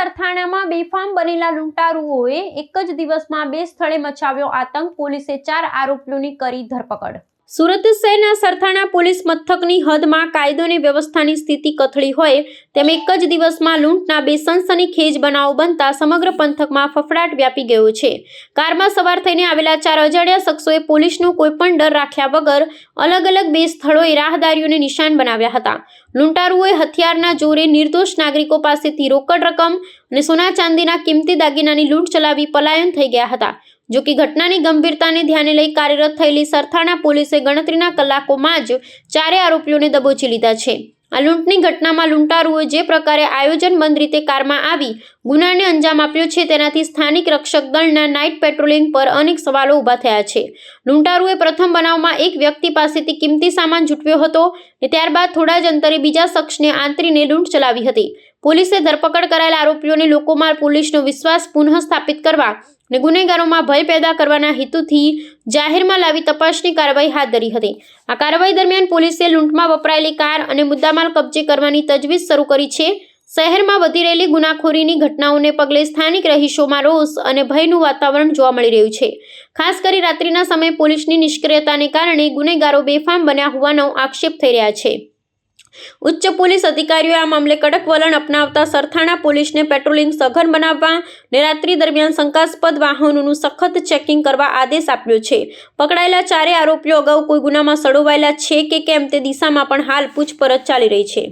સરથાણામાં બેફામ બનેલા લૂંટારુઓએ એક જ દિવસમાં 2 સ્થળે મચાવ્યો આતંક. પોલીસે 4 આરોપીઓની કરી ધરપકડ. સુરત શહેરના સરથાણા પોલીસ મથકની હદમાં કાયદો અને વ્યવસ્થાની સ્થિતિ કથળી હોય તેમ એક જ દિવસમાં લૂંટના 2 સનસનીખેજ બનાવો બનતા સમગ્ર પંથકમાં ફફડાટ વ્યાપી ગયો છે. કારમાં સવાર થઈને આવેલા 4 અજાણ્યા શખ્સોએ પોલીસનો કોઈપણ ડર રાખ્યા વગર અલગ અલગ 2 સ્થળોએ રાહદારીઓને નિશાન બનાવ્યા હતા. લૂંટારુઓએ હથિયારના જોરે નિર્દોષ નાગરિકો પાસેથી રોકડ રકમ અને સોના ચાંદીના કિંમતી દાગીનાની લૂંટ ચલાવી પલાયન થઈ ગયા હતા. જો કે ઘટનાની ગંભીરતાને ધ્યાને લઈ કાર્યરત થયેલી સરથાણા પોલીસે ગણતરીના કલાકોમાં જ 4 આરોપીઓને દબોચી લીધા છે. આ લૂંટની ઘટનામાં લૂંટારુઓએ જે પ્રકારે આયોજનબદ્ધ રીતે કારમાં આવી ગુનાને અંજામ આપ્યો છે તેનાથી સ્થાનિક રક્ષક દળના નાઇટ પેટ્રોલિંગ પર અનેક સવાલો ઊભા થયા છે. લૂંટારુએ પ્રથમ બનાવમાં એક વ્યક્તિ પાસેથી કિંમતી સામાન ઝૂંટવ્યો હતો અને ત્યારબાદ થોડા જ અંતરે બીજા શખ્સને આંતરીને લૂંટ ચલાવી હતી. પોલીસે ધરપકડ કરાયેલા આરોપીઓને લોકોમાં પોલીસનો વિશ્વાસ પુનઃ સ્થાપિત કરવા અને ગુનેગારોમાં ભય પેદા કરવાના હેતુથી જાહેરમાં લાવી તપાસની કાર્યવાહી હાથ ધરી હતી. આ કાર્યવાહી દરમિયાન પોલીસે લૂંટમાં વપરાયેલી કાર અને મુદ્દામાલ કબજે કરવાની તજવીજ શરૂ કરી છે. શહેરમાં વધી રહેલી ગુનાખોરીની ઘટનાઓને પગલે સ્થાનિક રહીશોમાં રોષ અને ભયનું વાતાવરણ જોવા મળી રહ્યું છે. ખાસ કરી રાત્રિના સમયે પોલીસની નિષ્ક્રિયતાને કારણે ગુનેગારો બેફામ બન્યા હોવાનો આક્ષેપ થઈ રહ્યા છે. ઉચ્ચ પોલીસ અધિકારીઓએ આ મામલે કડક વલણ અપનાવતા સરથાણા પોલીસને પેટ્રોલિંગ સઘન બનાવવા અને રાત્રિ દરમિયાન શંકાસ્પદ વાહનોનું સખત ચેકિંગ કરવા આદેશ આપ્યો છે. પકડાયેલા 4 આરોપીઓ અગાઉ કોઈ ગુનામાં સંડોવાયેલા છે કે કેમ તે દિશામાં પણ હાલ પૂછપરછ ચાલી રહી છે.